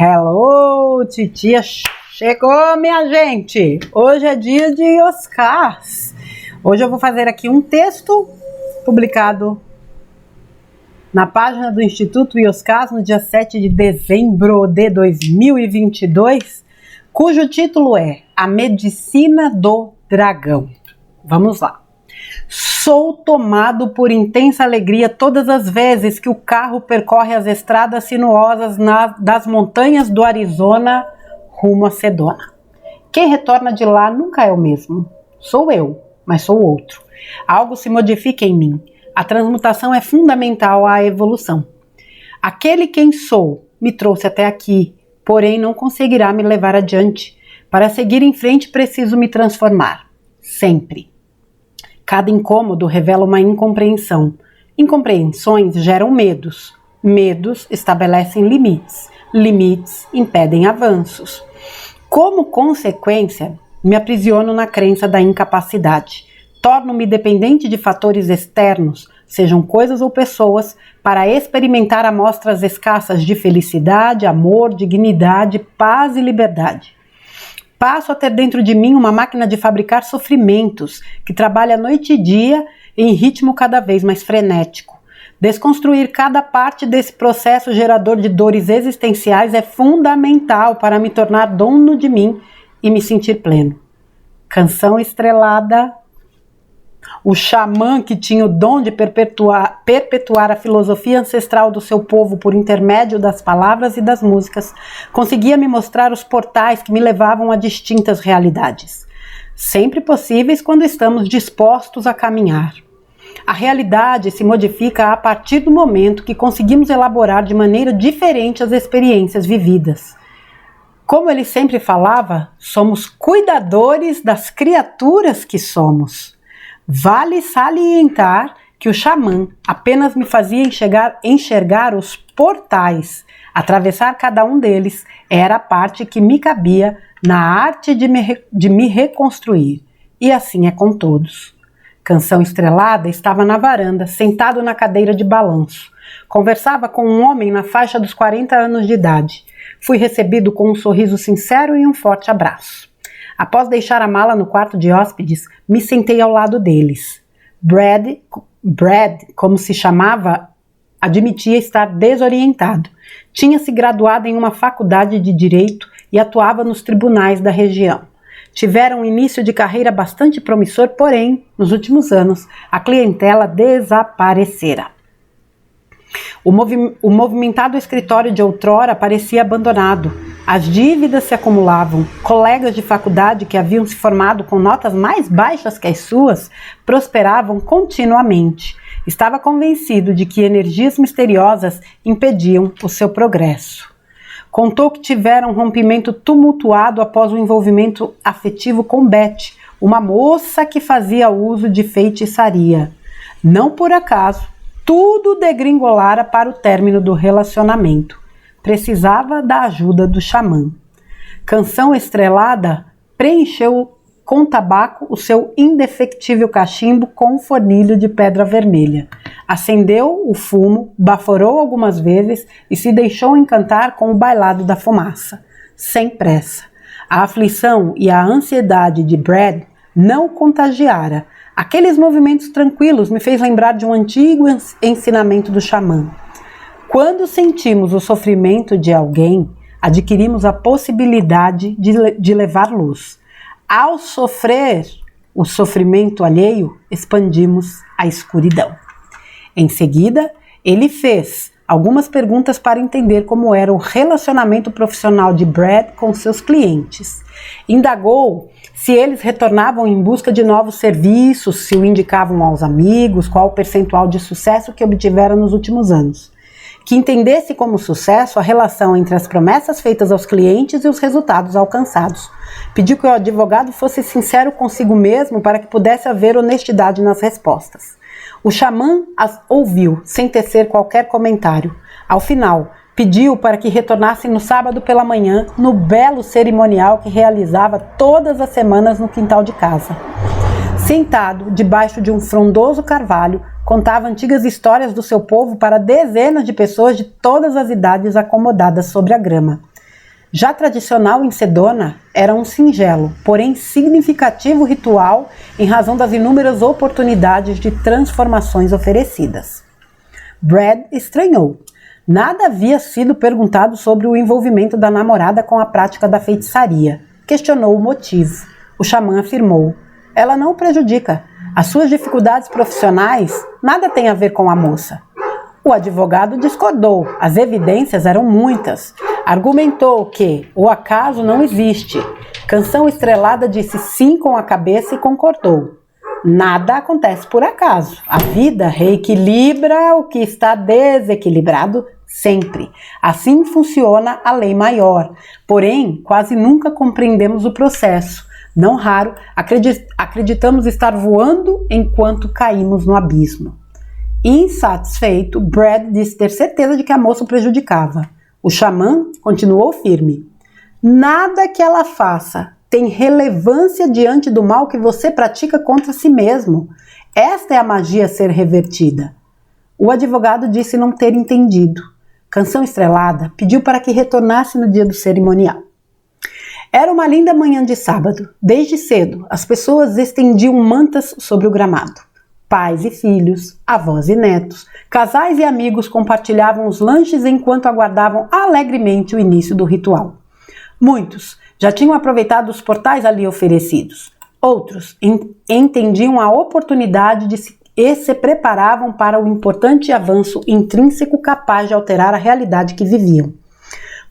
Hello, titia chegou, minha gente! Hoje é dia de Oscars. Hoje eu vou fazer aqui um texto publicado na página do Instituto Oscars no dia 7 de dezembro de 2022, cujo título é A Medicina do Dragão. Vamos lá. Sou tomado por intensa alegria todas as vezes que o carro percorre as estradas sinuosas das montanhas do Arizona rumo a Sedona. Quem retorna de lá nunca é o mesmo. Sou eu, mas sou outro. Algo se modifica em mim. A transmutação é fundamental à evolução. Aquele quem sou me trouxe até aqui, porém não conseguirá me levar adiante. Para seguir em frente preciso me transformar. Sempre. Cada incômodo revela uma incompreensão. Incompreensões geram medos. Medos estabelecem limites. Limites impedem avanços. Como consequência, me aprisiono na crença da incapacidade. Torno-me dependente de fatores externos, sejam coisas ou pessoas, para experimentar amostras escassas de felicidade, amor, dignidade, paz e liberdade. Passo a ter dentro de mim uma máquina de fabricar sofrimentos, que trabalha noite e dia em ritmo cada vez mais frenético. Desconstruir cada parte desse processo gerador de dores existenciais é fundamental para me tornar dono de mim e me sentir pleno. Canção estrelada. O xamã que tinha o dom de perpetuar a filosofia ancestral do seu povo por intermédio das palavras e das músicas, conseguia me mostrar os portais que me levavam a distintas realidades, sempre possíveis quando estamos dispostos a caminhar. A realidade se modifica a partir do momento que conseguimos elaborar de maneira diferente as experiências vividas. Como ele sempre falava, somos cuidadores das criaturas que somos. Vale salientar que o xamã apenas me fazia enxergar os portais. Atravessar cada um deles era a parte que me cabia na arte de me reconstruir. E assim é com todos. Canção Estrelada estava na varanda, sentado na cadeira de balanço. Conversava com um homem na faixa dos 40 anos de idade. Fui recebido com um sorriso sincero e um forte abraço. Após deixar a mala no quarto de hóspedes, me sentei ao lado deles. Brad, como se chamava, admitia estar desorientado. Tinha se graduado em uma faculdade de direito e atuava nos tribunais da região. Tiveram um início de carreira bastante promissor, porém, nos últimos anos, a clientela desaparecera. O movimentado escritório de outrora parecia abandonado. As dívidas se acumulavam. Colegas de faculdade que haviam se formado com notas mais baixas que as suas prosperavam continuamente. Estava convencido de que energias misteriosas impediam o seu progresso. Contou que tiveram um rompimento tumultuado após o envolvimento afetivo com Beth, uma moça que fazia uso de feitiçaria. Não por acaso, tudo degringolara para o término do relacionamento. Precisava da ajuda do xamã. Canção Estrelada preencheu com tabaco o seu indefectível cachimbo com um fornilho de pedra vermelha. Acendeu o fumo, baforou algumas vezes e se deixou encantar com o bailado da fumaça, sem pressa. A aflição e a ansiedade de Brad não o contagiara. Aqueles movimentos tranquilos me fez lembrar de um antigo ensinamento do xamã. Quando sentimos o sofrimento de alguém, adquirimos a possibilidade de levar luz. Ao sofrer o sofrimento alheio, expandimos a escuridão. Em seguida, ele fez algumas perguntas para entender como era o relacionamento profissional de Brad com seus clientes. Indagou se eles retornavam em busca de novos serviços, se o indicavam aos amigos, qual o percentual de sucesso que obtiveram nos últimos anos. Que entendesse como sucesso a relação entre as promessas feitas aos clientes e os resultados alcançados. Pediu que o advogado fosse sincero consigo mesmo para que pudesse haver honestidade nas respostas. O xamã as ouviu, sem tecer qualquer comentário. Ao final, pediu para que retornasse no sábado pela manhã, no belo cerimonial que realizava todas as semanas no quintal de casa. Sentado debaixo de um frondoso carvalho, contava antigas histórias do seu povo para dezenas de pessoas de todas as idades acomodadas sobre a grama. Já tradicional em Sedona, era um singelo, porém significativo ritual em razão das inúmeras oportunidades de transformações oferecidas. Brad estranhou. Nada havia sido perguntado sobre o envolvimento da namorada com a prática da feitiçaria. Questionou o motivo. O xamã afirmou: ela não o prejudica. As suas dificuldades profissionais nada têm a ver com a moça. O advogado discordou. As evidências eram muitas. Argumentou que o acaso não existe. Canção Estrelada disse sim com a cabeça e concordou. Nada acontece por acaso. A vida reequilibra o que está desequilibrado sempre. Assim funciona a lei maior. Porém, quase nunca compreendemos o processo. Não raro, acreditamos estar voando enquanto caímos no abismo. Insatisfeito, Brad disse ter certeza de que a moça o prejudicava. O xamã continuou firme. Nada que ela faça tem relevância diante do mal que você pratica contra si mesmo. Esta é a magia a ser revertida. O advogado disse não ter entendido. Canção Estrelada pediu para que retornasse no dia do cerimonial. Era uma linda manhã de sábado. Desde cedo, as pessoas estendiam mantas sobre o gramado. Pais e filhos, avós e netos, casais e amigos compartilhavam os lanches enquanto aguardavam alegremente o início do ritual. Muitos já tinham aproveitado os portais ali oferecidos. Outros entendiam a oportunidade e se preparavam para o importante avanço intrínseco capaz de alterar a realidade que viviam.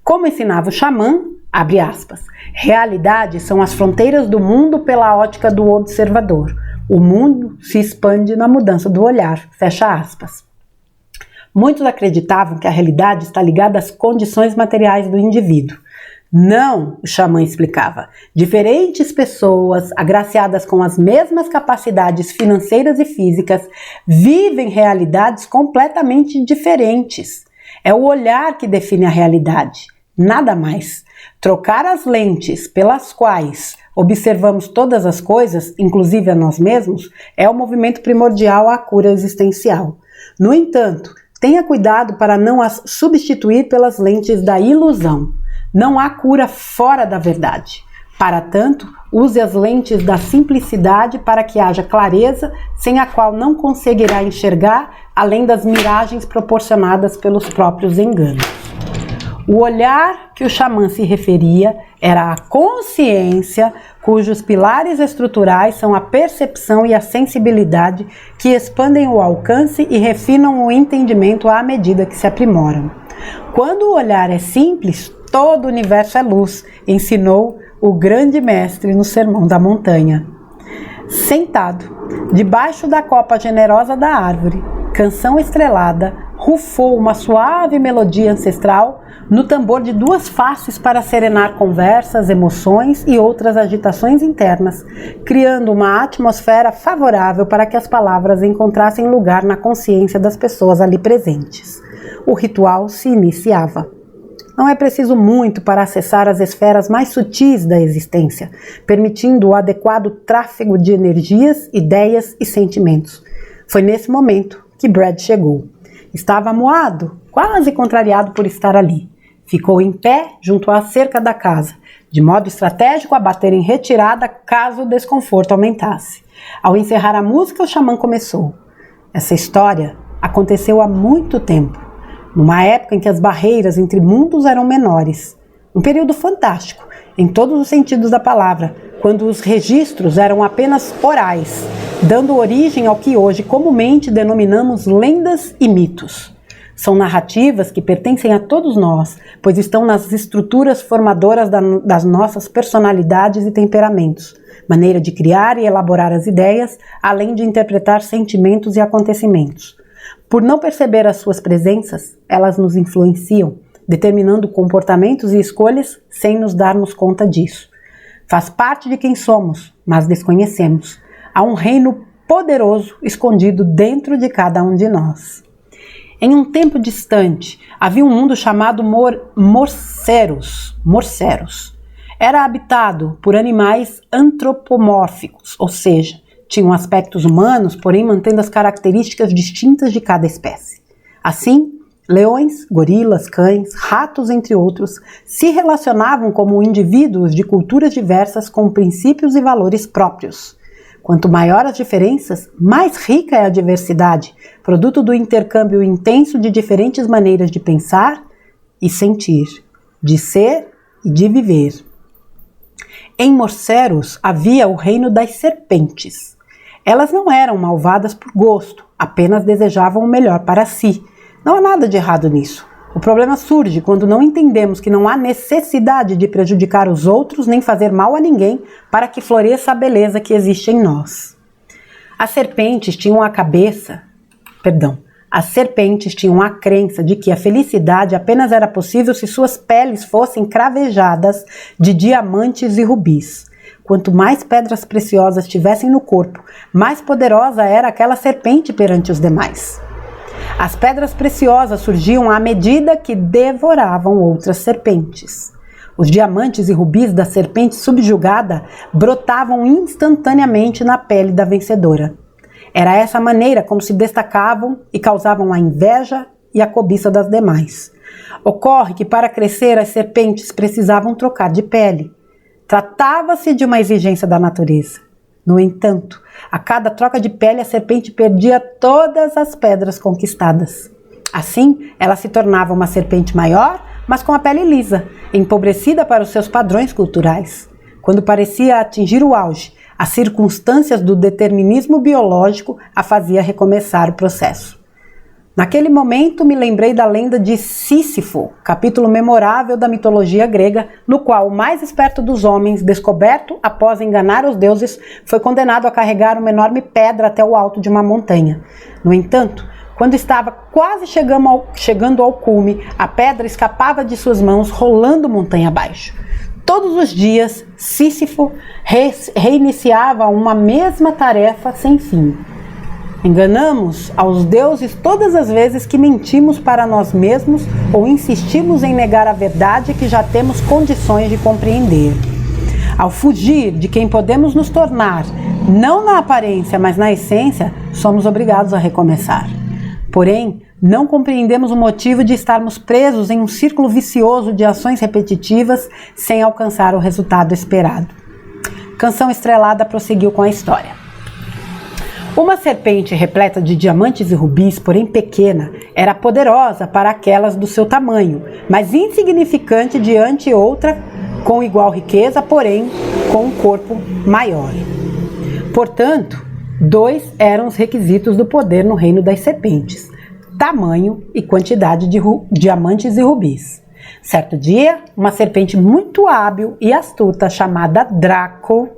Como ensinava o xamã, abre aspas, realidade são as fronteiras do mundo pela ótica do observador. O mundo se expande na mudança do olhar, fecha aspas. Muitos acreditavam que a realidade está ligada às condições materiais do indivíduo. Não, o xamã explicava. Diferentes pessoas, agraciadas com as mesmas capacidades financeiras e físicas, vivem realidades completamente diferentes. É o olhar que define a realidade, nada mais. Trocar as lentes pelas quais observamos todas as coisas, inclusive a nós mesmos, é o movimento primordial à cura existencial. No entanto, tenha cuidado para não as substituir pelas lentes da ilusão. Não há cura fora da verdade. Para tanto, use as lentes da simplicidade para que haja clareza, sem a qual não conseguirá enxergar além das miragens proporcionadas pelos próprios enganos. O olhar que o xamã se referia era a consciência, cujos pilares estruturais são a percepção e a sensibilidade, que expandem o alcance e refinam o entendimento à medida que se aprimoram. Quando o olhar é simples, todo o universo é luz, ensinou o grande mestre no Sermão da Montanha. Sentado, debaixo da copa generosa da árvore, Canção Estrelada rufou uma suave melodia ancestral no tambor de duas faces para serenar conversas, emoções e outras agitações internas, criando uma atmosfera favorável para que as palavras encontrassem lugar na consciência das pessoas ali presentes. O ritual se iniciava. Não é preciso muito para acessar as esferas mais sutis da existência, permitindo o adequado tráfego de energias, ideias e sentimentos. Foi nesse momento que Brad chegou. Estava amuado, quase contrariado por estar ali. Ficou em pé junto à cerca da casa, de modo estratégico a bater em retirada caso o desconforto aumentasse. Ao encerrar a música, o xamã começou. Essa história aconteceu há muito tempo, numa época em que as barreiras entre mundos eram menores. Um período fantástico, em todos os sentidos da palavra, quando os registros eram apenas orais, dando origem ao que hoje comumente denominamos lendas e mitos. São narrativas que pertencem a todos nós, pois estão nas estruturas formadoras das nossas personalidades e temperamentos, maneira de criar e elaborar as ideias, além de interpretar sentimentos e acontecimentos. Por não perceber as suas presenças, elas nos influenciam, determinando comportamentos e escolhas sem nos darmos conta disso. Faz parte de quem somos, mas desconhecemos. Há um reino poderoso escondido dentro de cada um de nós. Em um tempo distante, havia um mundo chamado Morceros. Era habitado por animais antropomórficos, ou seja, tinham aspectos humanos, porém mantendo as características distintas de cada espécie. Assim, Leões, gorilas, cães, ratos, entre outros, se relacionavam como indivíduos de culturas diversas com princípios e valores próprios. Quanto maior as diferenças, mais rica é a diversidade, produto do intercâmbio intenso de diferentes maneiras de pensar e sentir, de ser e de viver. Em Morceros havia o reino das serpentes. Elas não eram malvadas por gosto, apenas desejavam o melhor para si. Não há nada de errado nisso. O problema surge quando não entendemos que não há necessidade de prejudicar os outros nem fazer mal a ninguém para que floresça a beleza que existe em nós. As serpentes tinham a crença de que a felicidade apenas era possível se suas peles fossem cravejadas de diamantes e rubis. Quanto mais pedras preciosas tivessem no corpo, mais poderosa era aquela serpente perante os demais. As pedras preciosas surgiam à medida que devoravam outras serpentes. Os diamantes e rubis da serpente subjugada brotavam instantaneamente na pele da vencedora. Era essa maneira como se destacavam e causavam a inveja e a cobiça das demais. Ocorre que para crescer as serpentes precisavam trocar de pele. Tratava-se de uma exigência da natureza. No entanto, a cada troca de pele a serpente perdia todas as pedras conquistadas. Assim, ela se tornava uma serpente maior, mas com a pele lisa, empobrecida para os seus padrões culturais. Quando parecia atingir o auge, as circunstâncias do determinismo biológico a fazia recomeçar o processo. Naquele momento me lembrei da lenda de Sísifo, capítulo memorável da mitologia grega, no qual o mais esperto dos homens, descoberto após enganar os deuses, foi condenado a carregar uma enorme pedra até o alto de uma montanha. No entanto, quando estava quase chegando ao cume, a pedra escapava de suas mãos, rolando montanha abaixo. Todos os dias, Sísifo reiniciava uma mesma tarefa sem fim. Enganamos aos deuses todas as vezes que mentimos para nós mesmos ou insistimos em negar a verdade que já temos condições de compreender. Ao fugir de quem podemos nos tornar, não na aparência, mas na essência, somos obrigados a recomeçar. Porém, não compreendemos o motivo de estarmos presos em um círculo vicioso de ações repetitivas sem alcançar o resultado esperado. Canção Estrelada prosseguiu com a história. Uma serpente repleta de diamantes e rubis, porém pequena, era poderosa para aquelas do seu tamanho, mas insignificante diante outra com igual riqueza, porém com um corpo maior. Portanto, 2 eram os requisitos do poder no reino das serpentes: tamanho e quantidade de diamantes e rubis. Certo dia, uma serpente muito hábil e astuta chamada Draco,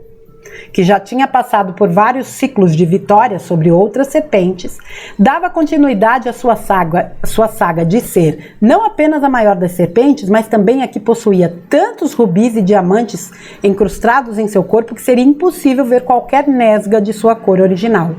que já tinha passado por vários ciclos de vitórias sobre outras serpentes, dava continuidade à sua saga de ser não apenas a maior das serpentes, mas também a que possuía tantos rubis e diamantes incrustados em seu corpo que seria impossível ver qualquer nesga de sua cor original.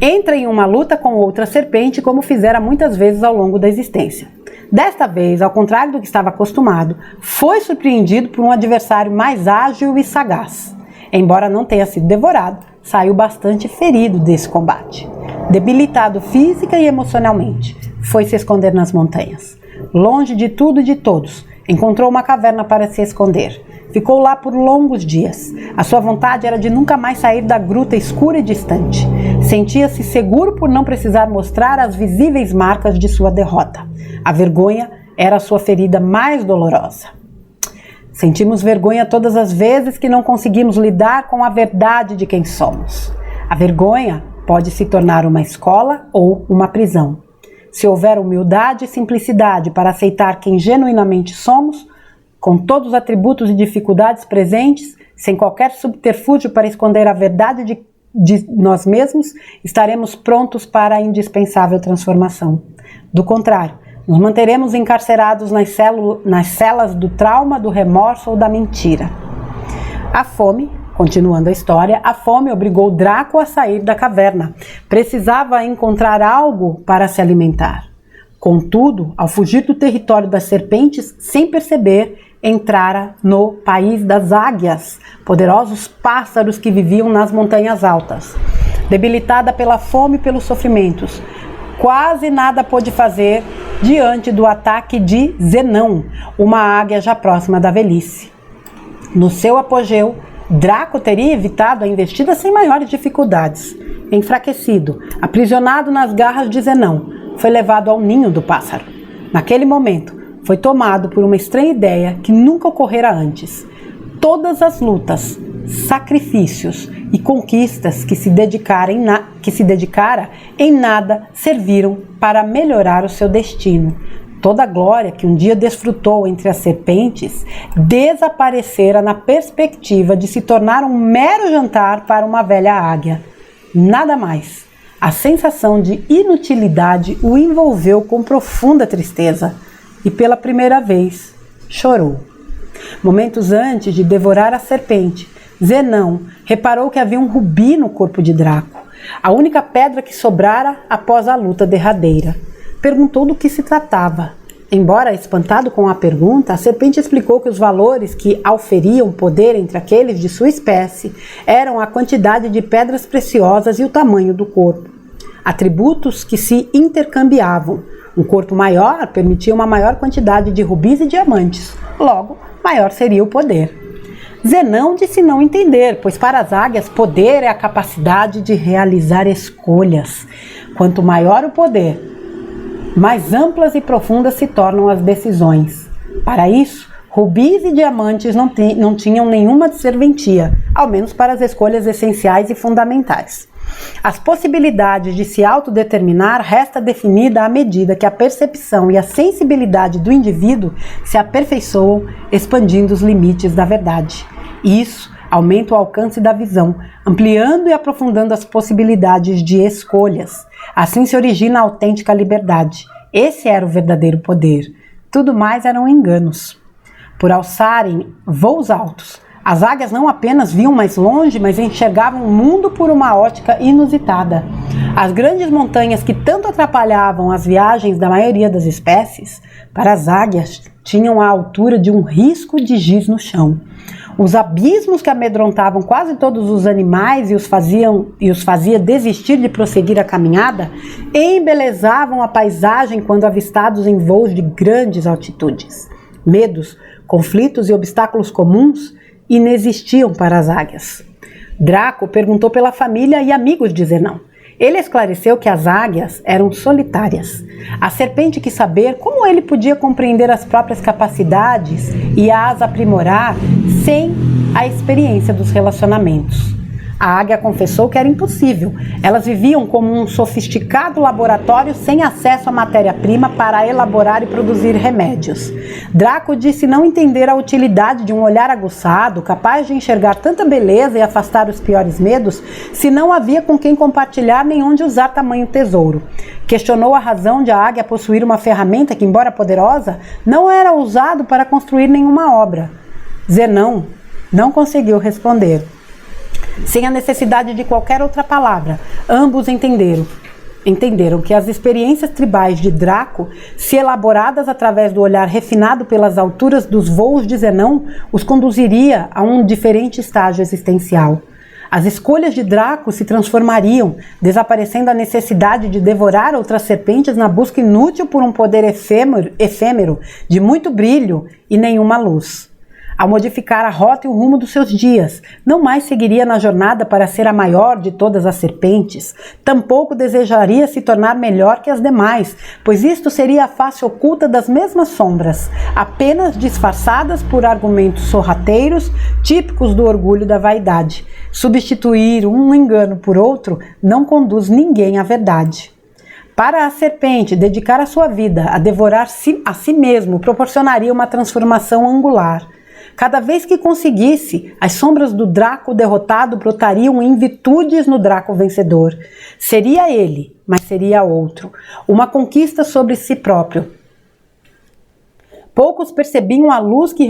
Entra em uma luta com outra serpente, como fizera muitas vezes ao longo da existência. Desta vez, ao contrário do que estava acostumado, foi surpreendido por um adversário mais ágil e sagaz. Embora não tenha sido devorado, saiu bastante ferido desse combate. Debilitado física e emocionalmente, foi se esconder nas montanhas. Longe de tudo e de todos, encontrou uma caverna para se esconder. Ficou lá por longos dias. A sua vontade era de nunca mais sair da gruta escura e distante. Sentia-se seguro por não precisar mostrar as visíveis marcas de sua derrota. A vergonha era a sua ferida mais dolorosa. Sentimos vergonha todas as vezes que não conseguimos lidar com a verdade de quem somos. A vergonha pode se tornar uma escola ou uma prisão. Se houver humildade e simplicidade para aceitar quem genuinamente somos, com todos os atributos e dificuldades presentes, sem qualquer subterfúgio para esconder a verdade de nós mesmos, estaremos prontos para a indispensável transformação. Do contrário, nos manteremos encarcerados nas celas do trauma, do remorso ou da mentira. A fome, continuando a história, a fome obrigou Draco a sair da caverna. Precisava encontrar algo para se alimentar. Contudo, ao fugir do território das serpentes, sem perceber, entrara no país das águias, poderosos pássaros que viviam nas montanhas altas. Debilitada pela fome e pelos sofrimentos, quase nada pôde fazer diante do ataque de Zenão, uma águia já próxima da velhice. No seu apogeu, Draco teria evitado a investida sem maiores dificuldades. Enfraquecido, aprisionado nas garras de Zenão, foi levado ao ninho do pássaro. Naquele momento, foi tomado por uma estranha ideia que nunca ocorrera antes. Todas as lutas, sacrifícios e conquistas que se dedicara em nada serviram para melhorar o seu destino. Toda a glória que um dia desfrutou entre as serpentes desaparecera na perspectiva de se tornar um mero jantar para uma velha águia. Nada mais. A sensação de inutilidade o envolveu com profunda tristeza e pela primeira vez chorou. Momentos antes de devorar a serpente, Zenão reparou que havia um rubi no corpo de Draco, a única pedra que sobrara após a luta derradeira. Perguntou do que se tratava. Embora espantado com a pergunta, a serpente explicou que os valores que auferiam poder entre aqueles de sua espécie eram a quantidade de pedras preciosas e o tamanho do corpo. Atributos que se intercambiavam. Um corpo maior permitia uma maior quantidade de rubis e diamantes. Logo, maior seria o poder. Zenão disse não entender, pois para as águias, poder é a capacidade de realizar escolhas. Quanto maior o poder, mais amplas e profundas se tornam as decisões. Para isso, rubis e diamantes não tinham nenhuma serventia, ao menos para as escolhas essenciais e fundamentais. As possibilidades de se autodeterminar resta definida à medida que a percepção e a sensibilidade do indivíduo se aperfeiçoam, expandindo os limites da verdade. Isso aumenta o alcance da visão, ampliando e aprofundando as possibilidades de escolhas. Assim se origina a autêntica liberdade. Esse era o verdadeiro poder. Tudo mais eram enganos. Por alçarem voos altos, as águias não apenas viam mais longe, mas enxergavam o mundo por uma ótica inusitada. As grandes montanhas que tanto atrapalhavam as viagens da maioria das espécies, para as águias, tinham a altura de um risco de giz no chão. Os abismos que amedrontavam quase todos os animais e os fazia desistir de prosseguir a caminhada, embelezavam a paisagem quando avistados em voos de grandes altitudes. Medos, conflitos e obstáculos comuns inexistiam para as águias. Draco perguntou pela família e amigos de Zenão. Ele esclareceu que as águias eram solitárias. A serpente quis saber como ele podia compreender as próprias capacidades e as aprimorar sem a experiência dos relacionamentos. A águia confessou que era impossível. Elas viviam como um sofisticado laboratório sem acesso à matéria-prima para elaborar e produzir remédios. Draco disse não entender a utilidade de um olhar aguçado, capaz de enxergar tanta beleza e afastar os piores medos, se não havia com quem compartilhar nem onde usar tamanho tesouro. Questionou a razão de a águia possuir uma ferramenta que, embora poderosa, não era usado para construir nenhuma obra. Zenão não conseguiu responder. Sem a necessidade de qualquer outra palavra, ambos entenderam que as experiências tribais de Draco, se elaboradas através do olhar refinado pelas alturas dos voos de Zenão, os conduziria a um diferente estágio existencial. As escolhas de Draco se transformariam, desaparecendo a necessidade de devorar outras serpentes na busca inútil por um poder efêmero de muito brilho e nenhuma luz. Ao modificar a rota e o rumo dos seus dias, não mais seguiria na jornada para ser a maior de todas as serpentes, tampouco desejaria se tornar melhor que as demais, pois isto seria a face oculta das mesmas sombras, apenas disfarçadas por argumentos sorrateiros, típicos do orgulho e da vaidade. Substituir um engano por outro não conduz ninguém à verdade. Para a serpente, dedicar a sua vida a devorar a si mesmo proporcionaria uma transformação angular. Cada vez que conseguisse, as sombras do Draco derrotado brotariam em virtudes no Draco vencedor. Seria ele, mas seria outro. Uma conquista sobre si próprio. Poucos percebiam a luz que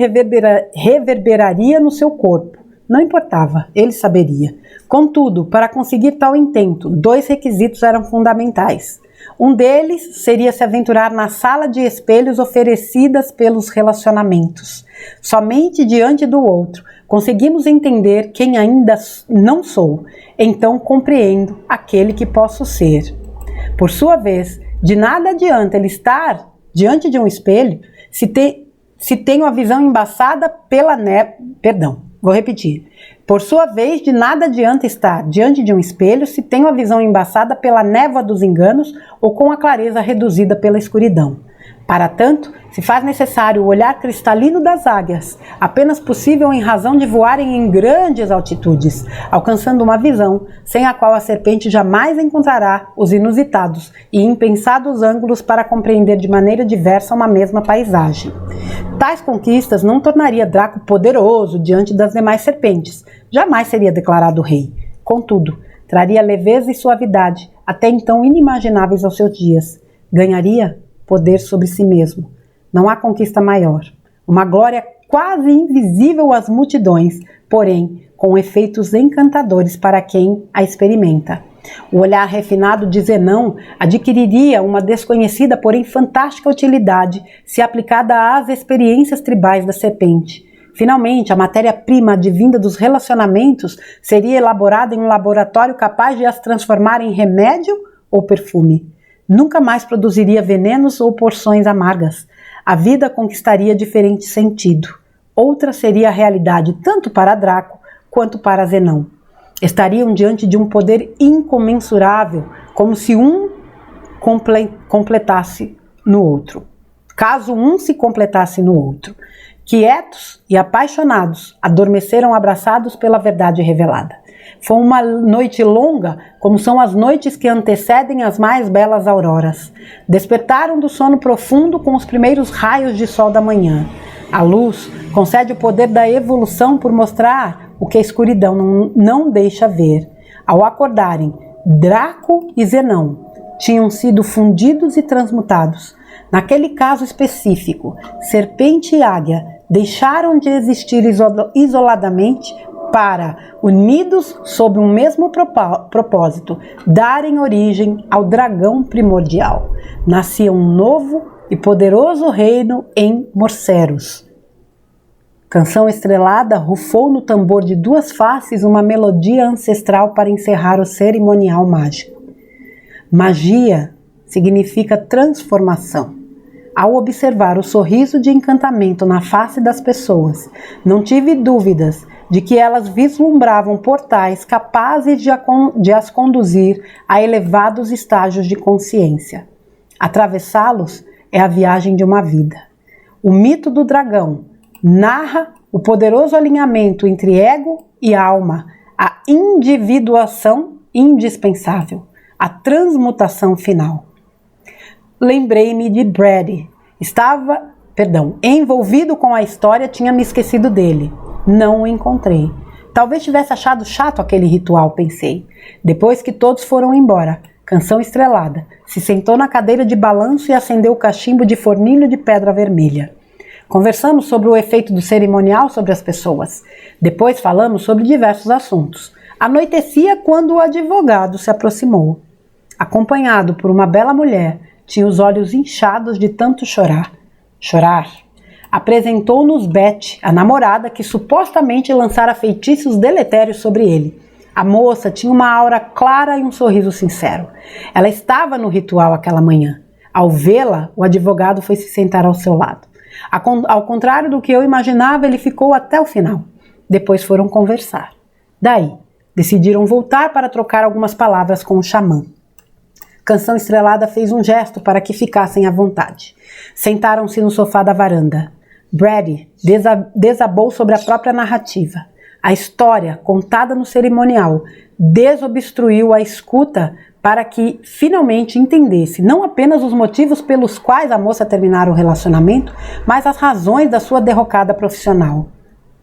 reverberaria no seu corpo. Não importava, ele saberia. Contudo, para conseguir tal intento, 2 requisitos eram fundamentais. Um deles seria se aventurar na sala de espelhos oferecidas pelos relacionamentos. Somente diante do outro conseguimos entender quem ainda não sou, então compreendo aquele que posso ser. Por sua vez, de nada adianta ele estar diante de um espelho se tem a visão embaçada pela Vou repetir. Por sua vez, de nada adianta estar diante de um espelho se tem a visão embaçada pela névoa dos enganos ou com a clareza reduzida pela escuridão. Para tanto, se faz necessário o olhar cristalino das águias, apenas possível em razão de voarem em grandes altitudes, alcançando uma visão sem a qual a serpente jamais encontrará os inusitados e impensados ângulos para compreender de maneira diversa uma mesma paisagem. Tais conquistas não tornaria Draco poderoso diante das demais serpentes, jamais seria declarado rei. Contudo, traria leveza e suavidade, até então inimagináveis aos seus dias. Ganharia poder sobre si mesmo. Não há conquista maior. Uma glória quase invisível às multidões, porém com efeitos encantadores para quem a experimenta. O olhar refinado de Zenão adquiriria uma desconhecida, porém fantástica utilidade se aplicada às experiências tribais da serpente. Finalmente, a matéria-prima advinda dos relacionamentos seria elaborada em um laboratório capaz de as transformar em remédio ou perfume. Nunca mais produziria venenos ou porções amargas. A vida conquistaria diferente sentido. Outra seria a realidade tanto para Draco quanto para Zenão. Estariam diante de um poder incomensurável, como se um completasse no outro. Caso um se completasse no outro. Quietos e apaixonados, adormeceram abraçados pela verdade revelada. Foi uma noite longa, como são as noites que antecedem as mais belas auroras. Despertaram do sono profundo com os primeiros raios de sol da manhã. A luz concede o poder da evolução por mostrar o que a escuridão não deixa ver. Ao acordarem, Draco e Zenão tinham sido fundidos e transmutados. Naquele caso específico, serpente e águia deixaram de existir isoladamente para, unidos sob um mesmo propósito, darem origem ao dragão primordial. Nascia um novo e poderoso reino em Morceros. Canção estrelada rufou no tambor de duas faces uma melodia ancestral para encerrar o cerimonial mágico. Magia significa transformação. Ao observar o sorriso de encantamento na face das pessoas, não tive dúvidas de que elas vislumbravam portais capazes de as conduzir a elevados estágios de consciência. Atravessá-los é a viagem de uma vida. O mito do dragão narra o poderoso alinhamento entre ego e alma, a individuação indispensável, a transmutação final. Lembrei-me de Brady. Envolvido com a história, tinha me esquecido dele. Não o encontrei. Talvez tivesse achado chato aquele ritual, pensei. Depois que todos foram embora, Canção estrelada, se sentou na cadeira de balanço e acendeu o cachimbo de fornilho de pedra vermelha. Conversamos sobre o efeito do cerimonial sobre as pessoas. Depois falamos sobre diversos assuntos. Anoitecia quando o advogado se aproximou. Acompanhado por uma bela mulher, tinha os olhos inchados de tanto chorar. Apresentou-nos Beth, a namorada que supostamente lançara feitiços deletérios sobre ele. A moça tinha uma aura clara e um sorriso sincero. Ela estava no ritual aquela manhã. Ao vê-la, o advogado foi se sentar ao seu lado. Ao contrário do que eu imaginava, ele ficou até o final. Depois foram conversar. Daí, decidiram voltar para trocar algumas palavras com o xamã. Canção estrelada fez um gesto para que ficassem à vontade. Sentaram-se no sofá da varanda. Brady desabou sobre a própria narrativa. A história, contada no cerimonial, desobstruiu a escuta para que finalmente entendesse não apenas os motivos pelos quais a moça terminara o relacionamento, mas as razões da sua derrocada profissional.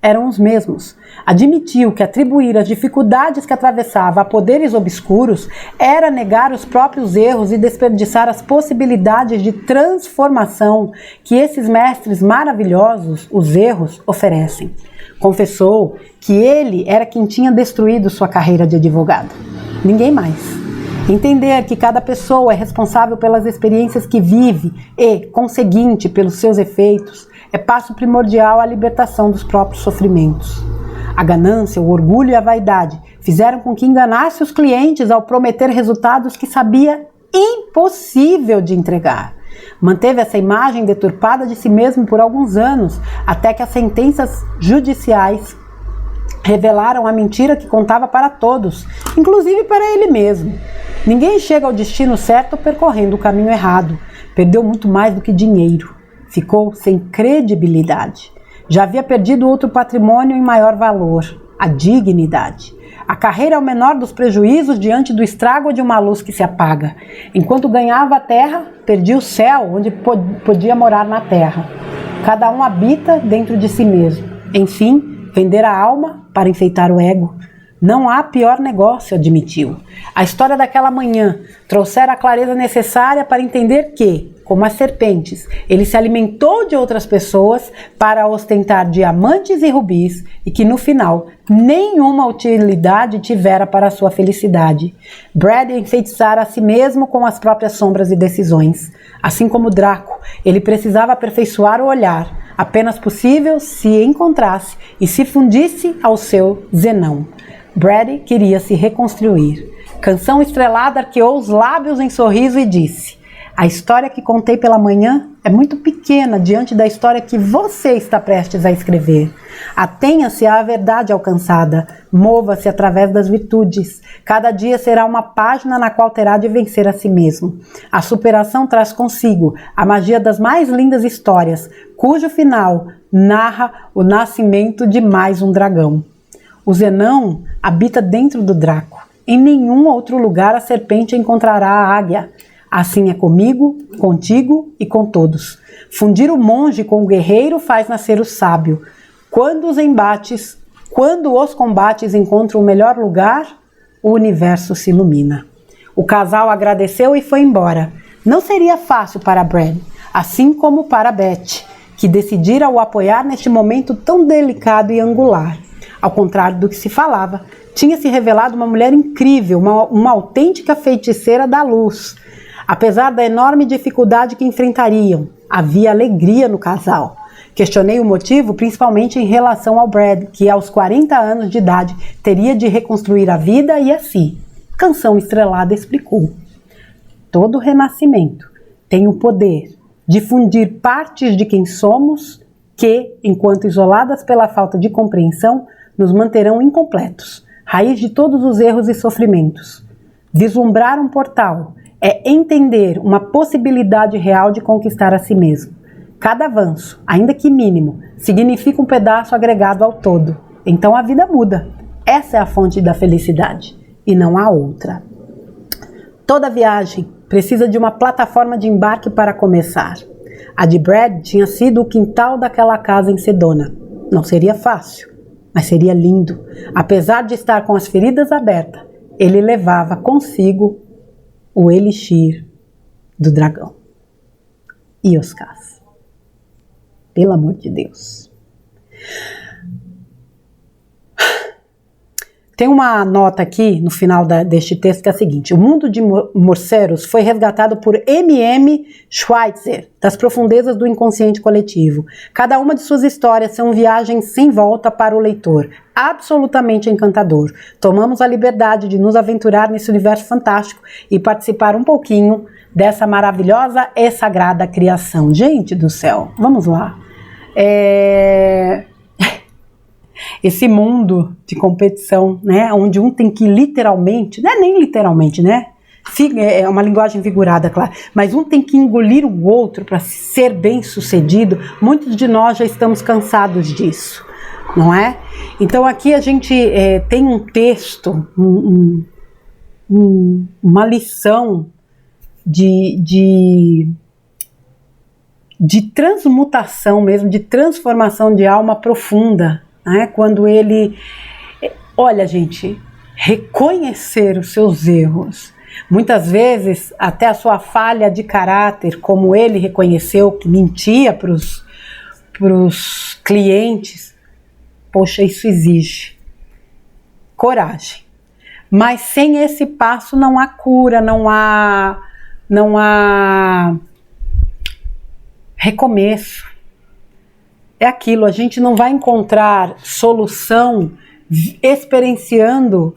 Eram os mesmos. Admitiu que atribuir as dificuldades que atravessava a poderes obscuros era negar os próprios erros e desperdiçar as possibilidades de transformação que esses mestres maravilhosos, os erros, oferecem. Confessou que ele era quem tinha destruído sua carreira de advogado. Ninguém mais. Entender que cada pessoa é responsável pelas experiências que vive e, conseguinte, pelos seus efeitos, é passo primordial à libertação dos próprios sofrimentos. A ganância, o orgulho e a vaidade fizeram com que enganasse os clientes ao prometer resultados que sabia impossível de entregar. Manteve essa imagem deturpada de si mesmo por alguns anos, até que as sentenças judiciais revelaram a mentira que contava para todos, inclusive para ele mesmo. Ninguém chega ao destino certo percorrendo o caminho errado. Perdeu muito mais do que dinheiro. Ficou sem credibilidade. Já havia perdido outro patrimônio em maior valor, a dignidade. A carreira é o menor dos prejuízos diante do estrago de uma luz que se apaga. Enquanto ganhava a terra, perdia o céu, onde podia morar na terra. Cada um habita dentro de si mesmo. Enfim, vender a alma para enfeitar o ego. Não há pior negócio, admitiu. A história daquela manhã trouxera a clareza necessária para entender que, como as serpentes, ele se alimentou de outras pessoas para ostentar diamantes e rubis e que no final nenhuma utilidade tivera para a sua felicidade. Brad enfeitiçara a si mesmo com as próprias sombras e decisões. Assim como Draco, ele precisava aperfeiçoar o olhar, apenas possível se encontrasse e se fundisse ao seu Zenão. Brad queria se reconstruir. Canção Estrelada arqueou os lábios em sorriso e disse: a história que contei pela manhã é muito pequena diante da história que você está prestes a escrever. Atenha-se à verdade alcançada, mova-se através das virtudes. Cada dia será uma página na qual terá de vencer a si mesmo. A superação traz consigo a magia das mais lindas histórias, cujo final narra o nascimento de mais um dragão. O Zenão habita dentro do Draco. Em nenhum outro lugar a serpente encontrará a águia. Assim é comigo, contigo e com todos. Fundir o monge com o guerreiro faz nascer o sábio. Quando os combates encontram o melhor lugar, o universo se ilumina. O casal agradeceu e foi embora. Não seria fácil para Brad, assim como para Beth, que decidira o apoiar neste momento tão delicado e angular. Ao contrário do que se falava, tinha se revelado uma mulher incrível, uma autêntica feiticeira da luz. Apesar da enorme dificuldade que enfrentariam, havia alegria no casal. Questionei o motivo, principalmente em relação ao Brad, que aos 40 anos de idade teria de reconstruir a vida e a si. Canção Estrelada explicou: todo renascimento tem o poder de fundir partes de quem somos que, enquanto isoladas pela falta de compreensão, nos manterão incompletos, raiz de todos os erros e sofrimentos. Vislumbrar um portal é entender uma possibilidade real de conquistar a si mesmo. Cada avanço, ainda que mínimo, significa um pedaço agregado ao todo. Então a vida muda. Essa é a fonte da felicidade, e não há outra. Toda viagem precisa de uma plataforma de embarque para começar. A de Brad tinha sido o quintal daquela casa em Sedona. Não seria fácil, mas seria lindo. Apesar de estar com as feridas abertas, ele levava consigo o elixir do dragão. Ioscas. Pelo amor de Deus. Tem uma nota aqui no final deste texto que é a seguinte: o mundo de Morceros foi resgatado por M.M. Schweitzer, das profundezas do inconsciente coletivo. Cada uma de suas histórias são viagens sem volta para o leitor, absolutamente encantador. Tomamos a liberdade de nos aventurar nesse universo fantástico e participar um pouquinho dessa maravilhosa e sagrada criação. Gente do céu, vamos lá. Esse mundo de competição, né, onde um tem que literalmente, não é nem literalmente, né, é uma linguagem figurada, claro, mas um tem que engolir o outro para ser bem sucedido. Muitos de nós já estamos cansados disso, não é? Então aqui a gente tem um texto, uma lição de transmutação mesmo, de transformação de alma profunda, né? Quando ele, olha gente, reconhecer os seus erros, muitas vezes até a sua falha de caráter, como ele reconheceu que mentia para os clientes, poxa, isso exige coragem. Mas sem esse passo não há cura, não há recomeço. É aquilo, a gente não vai encontrar solução experienciando,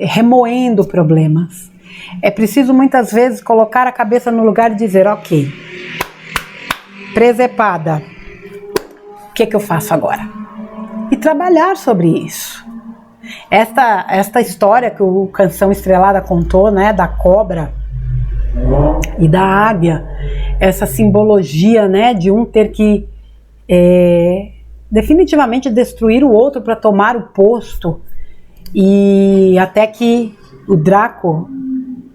remoendo problemas. É preciso muitas vezes colocar a cabeça no lugar e dizer, ok, presepada, o que eu faço agora? E trabalhar sobre isso. Esta história que o Canção Estrelada contou, né, da cobra e da águia, essa simbologia, né, de um ter que definitivamente destruir o outro para tomar o posto, e até que o Draco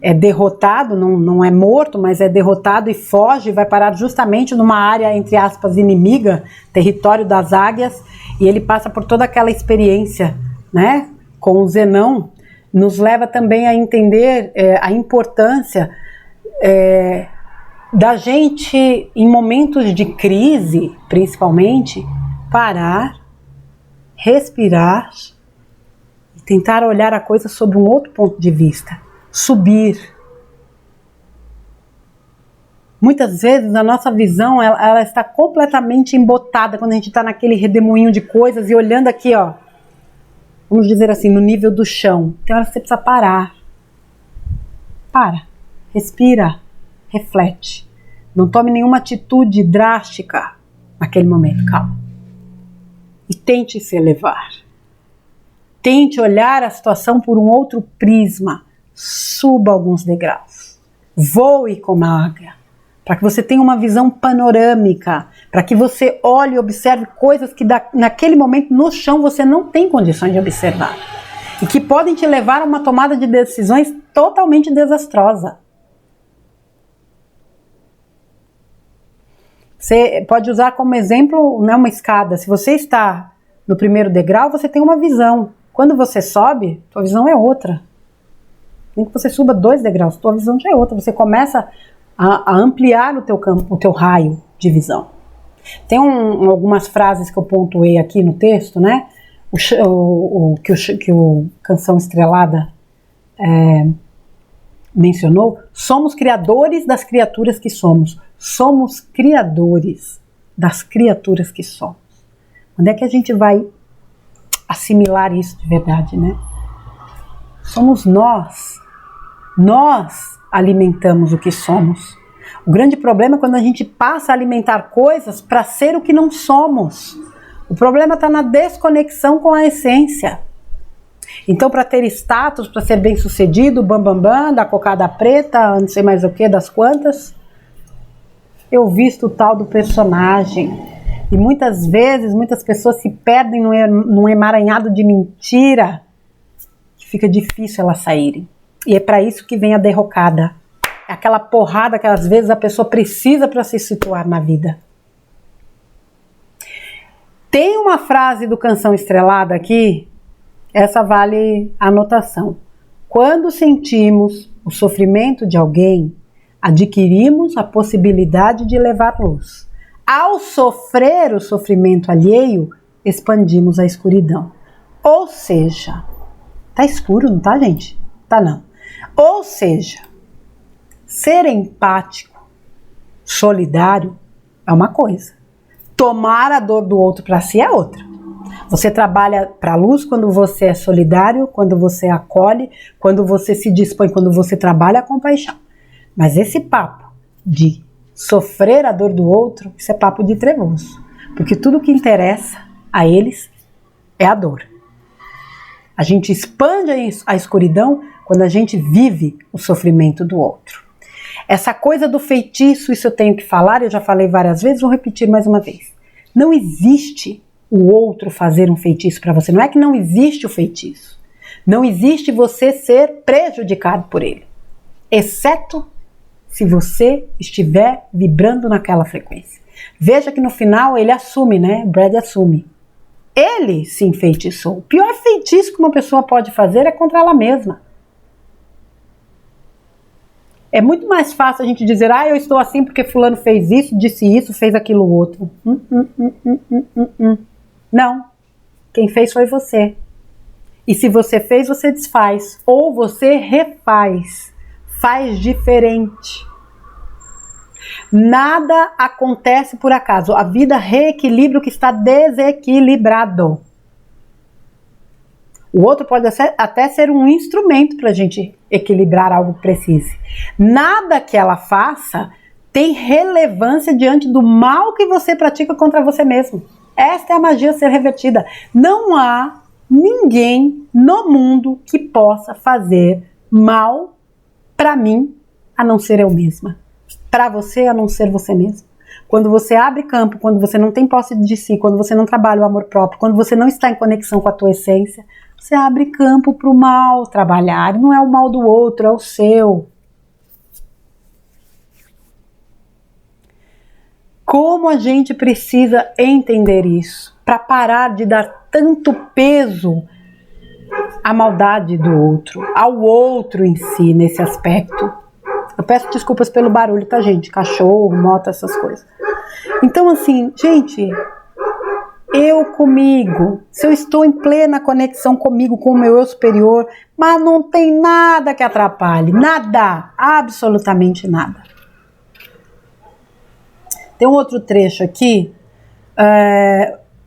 é derrotado, não é morto, mas é derrotado e foge, vai parar justamente numa área, entre aspas, inimiga, território das águias, e ele passa por toda aquela experiência, né, com o Zenão, nos leva também a entender a importância da gente, em momentos de crise, principalmente, parar, respirar e tentar olhar a coisa sob um outro ponto de vista. Subir. Muitas vezes a nossa visão ela está completamente embotada quando a gente está naquele redemoinho de coisas e olhando aqui, ó, vamos dizer assim, no nível do chão. Tem hora que você precisa parar. Para, respira, reflete. Não tome nenhuma atitude drástica naquele momento, calma. E tente se elevar. Tente olhar a situação por um outro prisma. Suba alguns degraus, voe como a águia, para que você tenha uma visão panorâmica, para que você olhe e observe coisas que naquele momento no chão você não tem condições de observar e que podem te levar a uma tomada de decisões totalmente desastrosa. Você pode usar como exemplo, né, uma escada. Se você está no primeiro degrau, você tem uma visão. Quando você sobe, sua visão é outra. Nem que você suba 2 degraus, tua visão já é outra. Você começa a ampliar o teu campo, o teu raio de visão. Tem algumas frases que eu pontuei aqui no texto, né? Que o Canção Estrelada mencionou. Somos criadores das criaturas que somos. Somos criadores das criaturas que somos. Onde é que a gente vai assimilar isso de verdade, né? Somos nós. Nós alimentamos o que somos. O grande problema é quando a gente passa a alimentar coisas para ser o que não somos. O problema está na desconexão com a essência. Então, para ter status, para ser bem sucedido, bam, da cocada preta, não sei mais o que, das quantas, eu visto o tal do personagem. E muitas vezes, muitas pessoas se perdem num emaranhado de mentira, que fica difícil elas saírem. E é para isso que vem a derrocada. É aquela porrada que às vezes a pessoa precisa para se situar na vida. Tem uma frase do Canção Estrelada aqui, essa vale anotação. Quando sentimos o sofrimento de alguém, adquirimos a possibilidade de levar luz. Ao sofrer o sofrimento alheio, expandimos a escuridão. Ou seja, tá escuro, não tá, gente? Tá não. Ou seja, ser empático, solidário é uma coisa. Tomar a dor do outro para si é outra. Você trabalha para a luz quando você é solidário, quando você acolhe, quando você se dispõe, quando você trabalha a compaixão. Mas esse papo de sofrer a dor do outro, isso é papo de trevoso. Porque tudo que interessa a eles é a dor. A gente expande a escuridão quando a gente vive o sofrimento do outro. Essa coisa do feitiço, isso eu tenho que falar, eu já falei várias vezes, vou repetir mais uma vez. Não existe o outro fazer um feitiço para você. Não é que não existe o feitiço. Não existe você ser prejudicado por ele. Exceto se você estiver vibrando naquela frequência. Veja que no final ele assume, né? Brad assume. Ele se enfeitiçou. O pior feitiço que uma pessoa pode fazer é contra ela mesma. É muito mais fácil a gente dizer, eu estou assim porque fulano fez isso, disse isso, fez aquilo outro. Não. Quem fez foi você. E se você fez, você desfaz. Ou você refaz. Faz diferente. Nada acontece por acaso. A vida reequilibra o que está desequilibrado. O outro pode até ser um instrumento para a gente equilibrar algo que precise. Nada que ela faça tem relevância diante do mal que você pratica contra você mesmo. Esta é a magia a ser revertida. Não há ninguém no mundo que possa fazer mal para mim, a não ser eu mesma. Para você, a não ser você mesmo. Quando você abre campo, quando você não tem posse de si, quando você não trabalha o amor próprio, quando você não está em conexão com a tua essência, você abre campo para o mal trabalhar. Não é o mal do outro, é o seu. Como a gente precisa entender isso para parar de dar tanto peso à maldade do outro, ao outro em si, nesse aspecto. Eu peço desculpas pelo barulho, tá, gente? Cachorro, moto, essas coisas. Então, assim, gente, eu comigo, se eu estou em plena conexão comigo, com o meu eu superior, mas não tem nada que atrapalhe, nada, absolutamente nada. Tem um outro trecho aqui.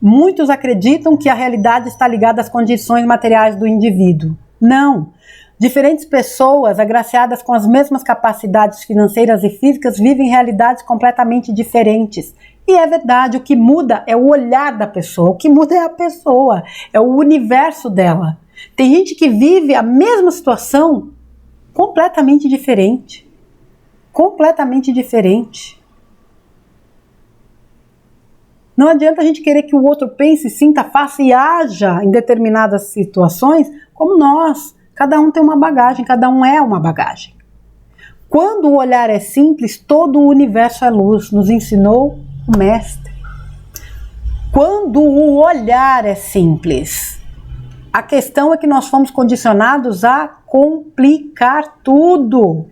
Muitos acreditam que a realidade está ligada às condições materiais do indivíduo. Não. Diferentes pessoas, agraciadas com as mesmas capacidades financeiras e físicas, vivem realidades completamente diferentes. E é verdade, o que muda é o olhar da pessoa, o que muda é a pessoa, é o universo dela. Tem gente que vive a mesma situação completamente diferente. Completamente diferente. Não adianta a gente querer que o outro pense, sinta, faça e haja em determinadas situações como nós. Cada um tem uma bagagem, cada um é uma bagagem. Quando o olhar é simples, todo o universo é luz, nos ensinou o mestre. Quando o olhar é simples, a questão é que nós fomos condicionados a complicar tudo.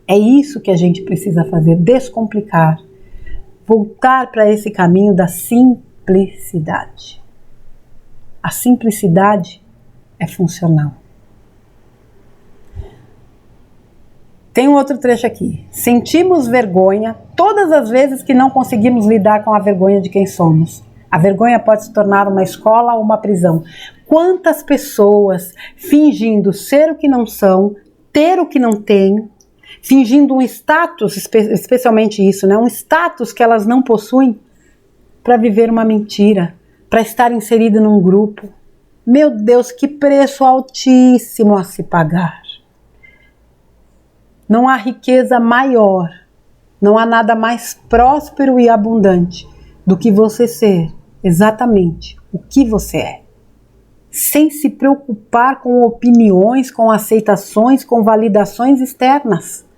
É isso que a gente precisa fazer, descomplicar. Voltar para esse caminho da simplicidade. A simplicidade é funcional. Tem um outro trecho aqui. Sentimos vergonha todas as vezes que não conseguimos lidar com a vergonha de quem somos. A vergonha pode se tornar uma escola ou uma prisão. Quantas pessoas fingindo ser o que não são, ter o que não têm, fingindo um status, especialmente isso, né? Um status que elas não possuem, para viver uma mentira, para estar inserido num grupo. Meu Deus, que preço altíssimo a se pagar. Não há riqueza maior, não há nada mais próspero e abundante do que você ser exatamente o que você é. Sem se preocupar com opiniões, com aceitações, com validações externas.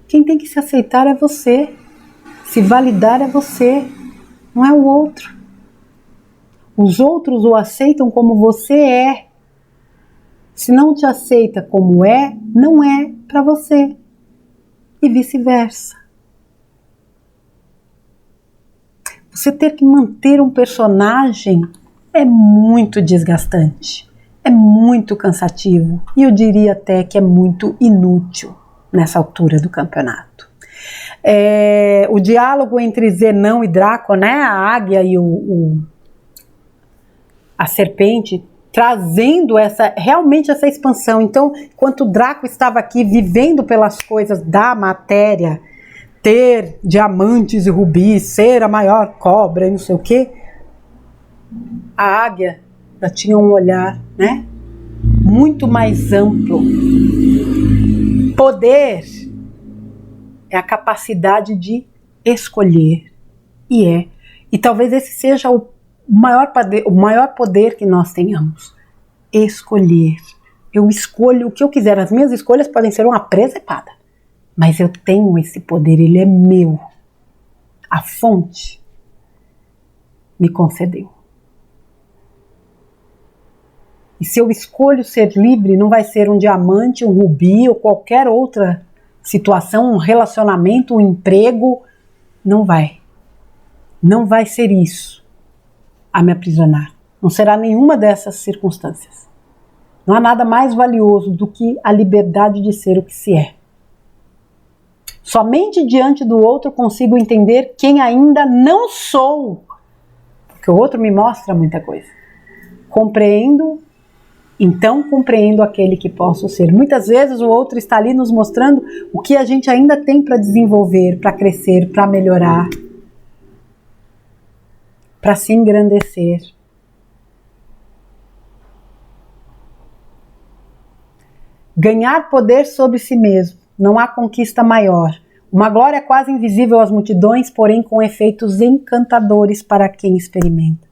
Quem tem que se aceitar é você, se validar é você, não é o outro. Os outros o aceitam como você é. Se não te aceita como é, não é para você. E vice-versa. Você ter que manter um personagem é muito desgastante, é muito cansativo e eu diria até que é muito inútil nessa altura do campeonato. O diálogo entre Zenão e Draco, né, a águia e a serpente, trazendo realmente essa expansão. Então, enquanto o Draco estava aqui vivendo pelas coisas da matéria, ter diamantes e rubis, ser a maior cobra e não sei o quê, a águia já tinha um olhar, né, muito mais amplo. Poder é a capacidade de escolher. E talvez esse seja o maior poder que nós tenhamos. Escolher. Eu escolho o que eu quiser. As minhas escolhas podem ser uma presepada. Mas eu tenho esse poder, ele é meu. A fonte me concedeu. E se eu escolho ser livre, não vai ser um diamante, um rubi ou qualquer outra situação, um relacionamento, um emprego. Não vai. Não vai ser isso a me aprisionar. Não será nenhuma dessas circunstâncias. Não há nada mais valioso do que a liberdade de ser o que se é. Somente diante do outro consigo entender quem ainda não sou. Porque o outro me mostra muita coisa. Compreendo então compreendo aquele que posso ser. Muitas vezes o outro está ali nos mostrando o que a gente ainda tem para desenvolver, para crescer, para melhorar, para se engrandecer. Ganhar poder sobre si mesmo. Não há conquista maior. Uma glória quase invisível às multidões, porém com efeitos encantadores para quem experimenta.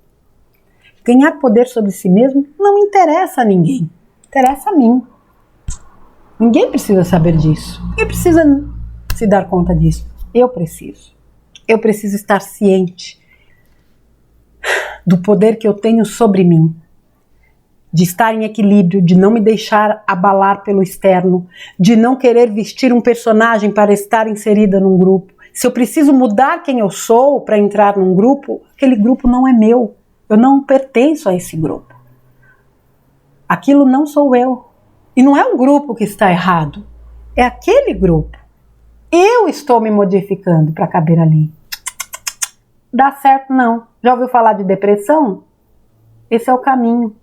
Ganhar poder sobre si mesmo não interessa a ninguém. Interessa a mim. Ninguém precisa saber disso. Ninguém precisa se dar conta disso. Eu preciso. Eu preciso estar ciente do poder que eu tenho sobre mim. De estar em equilíbrio, de não me deixar abalar pelo externo, de não querer vestir um personagem para estar inserida num grupo. Se eu preciso mudar quem eu sou para entrar num grupo, aquele grupo não é meu. Eu não pertenço a esse grupo. Aquilo não sou eu. E não é o grupo que está errado, é aquele grupo. Eu estou me modificando para caber ali. Dá certo não. Já ouviu falar de depressão? Esse é o caminho.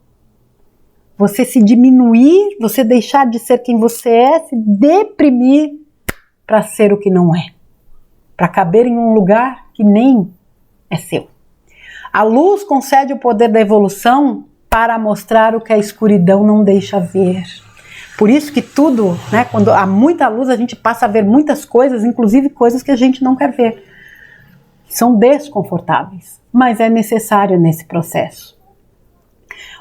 Você se diminuir, você deixar de ser quem você é, se deprimir para ser o que não é. Para caber em um lugar que nem é seu. A luz concede o poder da evolução para mostrar o que a escuridão não deixa ver. Por isso que tudo, né, quando há muita luz, a gente passa a ver muitas coisas, inclusive coisas que a gente não quer ver. São desconfortáveis, mas é necessário nesse processo.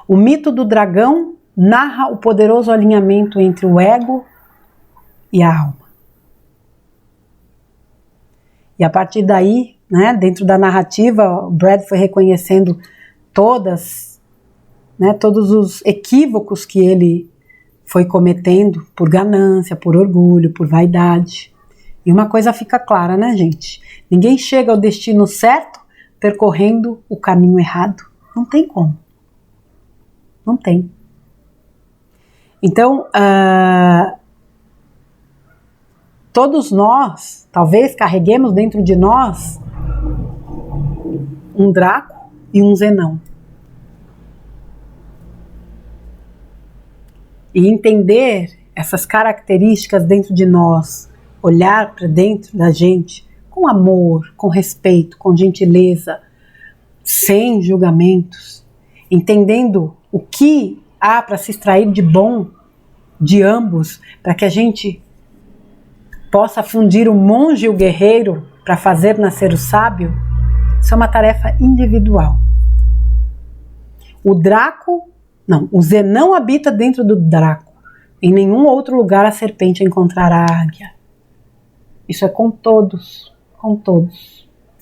O mito do dragão narra o poderoso alinhamento entre o ego e a alma. E a partir daí, né, dentro da narrativa, o Brad foi reconhecendo todos os equívocos que ele foi cometendo por ganância, por orgulho, por vaidade. E uma coisa fica clara, né, gente? Ninguém chega ao destino certo percorrendo o caminho errado. Não tem como. Não tem. Então, todos nós, talvez carreguemos dentro de nós um Draco e um Zenão. E entender essas características dentro de nós, olhar para dentro da gente com amor, com respeito, com gentileza, sem julgamentos, entendendo o que há para se extrair de bom de ambos, para que a gente possa fundir o monge e o guerreiro para fazer nascer o sábio. Isso é uma tarefa individual. O Zenão habita dentro do Draco. Em nenhum outro lugar a serpente encontrará a águia. Isso é com todos,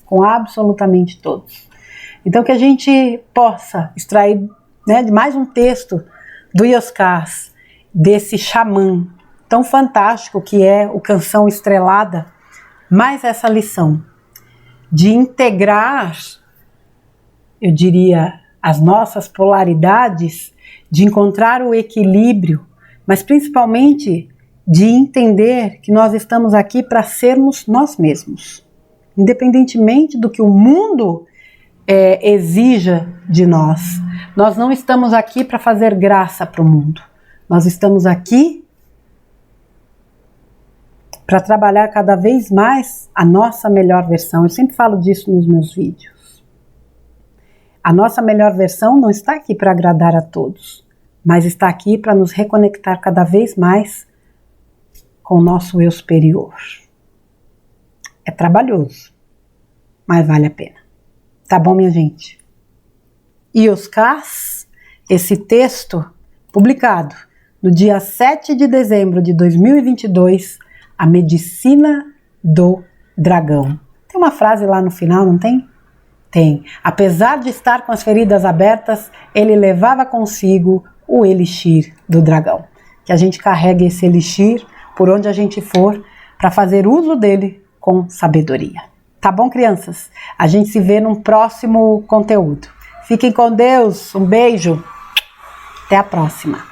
com absolutamente todos. Então que a gente possa extrair, né, de mais um texto do Yoskars, desse xamã tão fantástico que é o Canção Estrelada, mais essa lição de integrar, eu diria, as nossas polaridades, de encontrar o equilíbrio, mas principalmente de entender que nós estamos aqui para sermos nós mesmos, independentemente do que o mundo exija de nós. Nós não estamos aqui para fazer graça para o mundo, nós estamos aqui para trabalhar cada vez mais a nossa melhor versão. Eu sempre falo disso nos meus vídeos. A nossa melhor versão não está aqui para agradar a todos, mas está aqui para nos reconectar cada vez mais com o nosso eu superior. É trabalhoso, mas vale a pena. Tá bom, minha gente? Yoskars, esse texto publicado no dia 7 de dezembro de 2022, A Medicina do Dragão. Tem uma frase lá no final, não tem? Tem. Apesar de estar com as feridas abertas, ele levava consigo o elixir do dragão. Que a gente carregue esse elixir por onde a gente for para fazer uso dele com sabedoria. Tá bom, crianças? A gente se vê num próximo conteúdo. Fiquem com Deus. Um beijo. Até a próxima.